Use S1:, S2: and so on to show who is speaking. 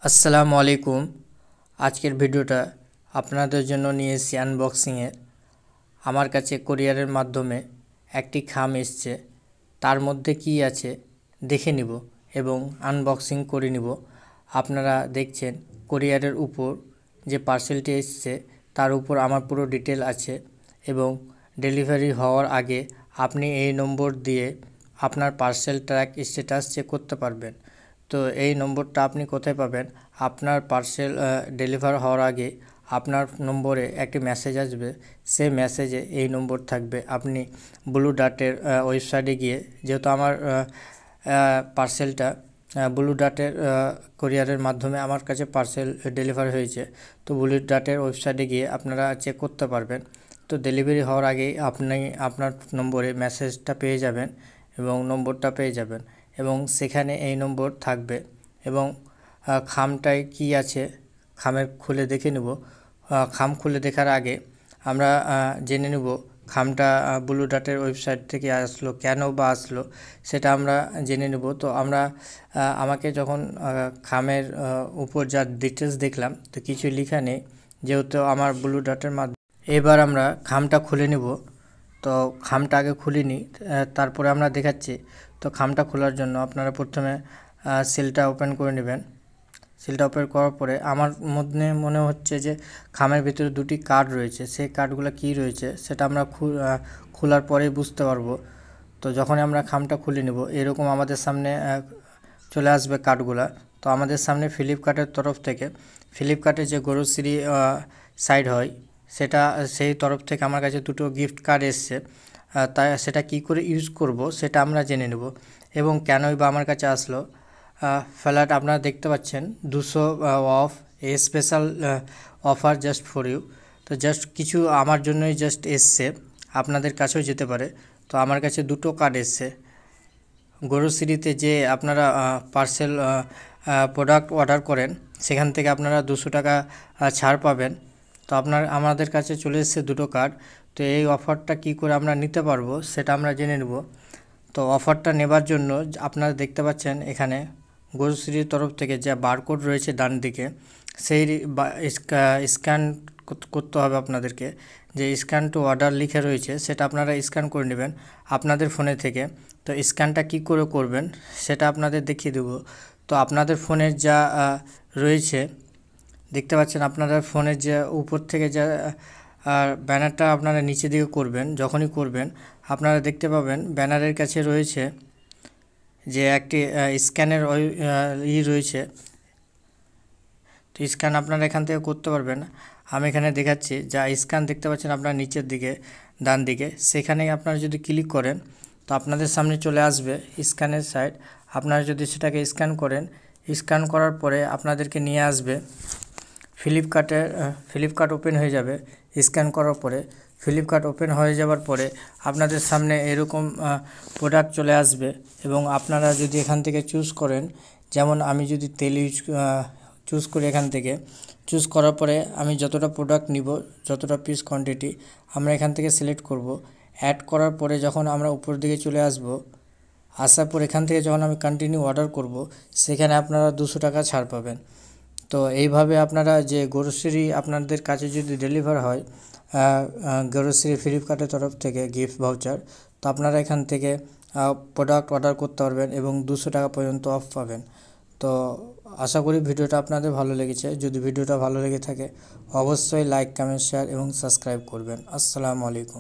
S1: আসসালামু আলাইকুম। আজকের ভিডিওটা আপনাদের জন্য নিয়ে এসেছি আনবক্সিংয়ের। আমার কাছে কোরিয়ারের মাধ্যমে একটি খাম এসছে, তার মধ্যে কি আছে দেখে নিব এবং আনবক্সিং করে নিব। আপনারা দেখছেন কোরিয়ারের উপর যে পার্সেলটি এসছে তার উপর আমার পুরো ডিটেল আছে এবং ডেলিভারি হওয়ার আগে আপনি এই নম্বর দিয়ে আপনার পার্সেল ট্র্যাক স্ট্যাটাস চেক করতে পারবেন। তো এই নম্বরটা আপনি কোথায় পাবেন? আপনার পার্সেল ডেলিভার হওয়ার আগে আপনার নম্বরে একটি মেসেজ আসবে, সেই মেসেজে এই নম্বর থাকবে। আপনি ব্লু ডার্টের ওয়েবসাইটে গিয়ে, যেহেতু আমার পার্সেলটা ব্লু ডার্টের কোরিয়ারের মাধ্যমে আমার কাছে পার্সেল ডেলিভার হয়েছে, তো ব্লু ডার্টের ওয়েবসাইটে গিয়ে আপনারা চেক করতে পারবেন। তো ডেলিভারি হওয়ার আগেই আপনি আপনার নম্বরে মেসেজটা পেয়ে যাবেন এবং নম্বরটা পেয়ে যাবেন এবং সেখানে এই নম্বর থাকবে এবং খামটায় কি আছে খামের খুলে দেখে নেব। খাম খুলে দেখার আগে আমরা জেনে নেব খামটা ব্লু ডার্টের ওয়েবসাইট থেকে আসলো কেন বা আসলো, সেটা আমরা জেনে নেব। তো আমাকে যখন খামের উপর যা ডিটেলস দেখলাম তো কিছু লেখা নেই, যেহেতু আমার ব্লু ডার্টের মাধ্যমে। এবার আমরা খামটা খুলে নেব। তো খামটা আগে খুলিনি, তারপরে আমরা দেখাচ্ছি। তো খামটা খোলার জন্য আপনারা প্রথমে সিলটা ওপেন করে নেবেন। সিলটা ওপেন করার পরে আমার মধ্যে মনে হচ্ছে যে খামের ভিতরে দুটি কার্ড রয়েছে, সেই কার্ডগুলো কী রয়েছে সেটা আমরা খোলার পরেই বুঝতে পারবো। তো যখন আমরা খামটা খুলে নেব এরকম আমাদের সামনে চলে আসবে কার্ডগুলা। তো আমাদের সামনে ফ্লিপকার্টের তরফ থেকে, ফ্লিপকার্টের যে গ্রোসারি সাইট হয় সেই তরফ থেকে আমার কাছে দুটো গিফট কার্ড এসছে। তাই সেটা কি করে ইউজ করব সেটা আমরা জেনে নেব এবং কেনই বা আমার কাছে আসলো। ফ্ল্যাট আপনারা দেখতে পাচ্ছেন 200 of a special offer just for you. তো জাস্ট কিছু আমার জন্যই জাস্ট এসছে, আপনাদের কাছেও যেতে পারে। তো আমার কাছে দুটো কার্ড এসছে। গ্রোসারিতে যে আপনারা পার্সেল প্রোডাক্ট অর্ডার করেন সেখান থেকে আপনারা 200 টাকা ছাড় পাবেন। তো আমাদের কাছে চলে এসেছে দুটো কার্ড। তো এই অফারটা কি করে আমরা নিতে পারবো সেটা আমরা জেনে নেব। তো অফারটা নেবার জন্য আপনারা দেখতে পাচ্ছেন এখানে গ্রোসারির তরফ থেকে যে বারকোড রয়েছে ডান দিকে, সেই স্ক্যান করতে হবে আপনাদেরকে। যে স্ক্যান টু অর্ডার লিখে রয়েছে সেটা আপনারা স্ক্যান করে নেবেন আপনাদের ফোনে থেকে। তো স্ক্যানটা কি করে করবেন সেটা আপনাদের দেখিয়ে দেব। তো আপনাদের ফোনের যা রয়েছে দেখতে পাচ্ছেন, আপনাদের ফোনের যে উপর থেকে যা ব্যানারটা আপনারা নিচে দিকে করবেন, যখনই করবেন আপনারা দেখতে পাবেন ব্যানারের কাছে রয়েছে যে একটি স্ক্যানের রয়েছে। তো স্ক্যান আপনারা এখান থেকে করতে পারবেন। আমি এখানে দেখাচ্ছি, যা স্ক্যান দেখতে পাচ্ছেন আপনার নিচের দিকে ডান দিকে, সেখানে আপনারা যদি ক্লিক করেন তো আপনাদের সামনে চলে আসবে স্ক্যানের সাইট। আপনারা যদি সেটাকে স্ক্যান করেন, স্ক্যান করার পরে আপনাদেরকে নিয়ে আসবে ফ্লিপকার্ট ওপেন হয়ে যাবে। স্ক্যান করার পরে ফ্লিপকার্ট ওপেন হয়ে যাওয়ার পরে আপনাদের সামনে এরকম প্রোডাক্ট চলে আসবে এবং আপনারা যদি এখান থেকে চুজ করেন, যেমন আমি যদি তেল চুজ করি, এখান থেকে চুজ করার পরে আমি যতটা প্রোডাক্ট নিব, যতটা পিস কোয়ান্টিটি আমরা এখান থেকে সিলেক্ট করব। অ্যাড করার পরে যখন আমরা উপর দিকে চলে আসার পর এখান থেকে যখন আমি কন্টিনিউ অর্ডার করব, সেখানে আপনারা 200 টাকা ছাড় পাবেন। তো এইভাবে আপনারা যে গ্রোসারি আপনাদের কাছে যদি ডেলিভার হয় গ্রোসারি ফ্লিপকার্টের তরফ থেকে গিফট ভাউচার, তো আপনারা এখান থেকে প্রোডাক্ট অর্ডার করতে পারবেন এবং 200 টাকা পর্যন্ত অফ পাবেন। তো আশা করি ভিডিওটা আপনাদের ভালো লেগেছে। যদি ভিডিওটা ভালো লেগে থাকে অবশ্যই লাইক, কমেন্ট, শেয়ার এবং সাবস্ক্রাইব করবেন। আসসালামু আলাইকুম।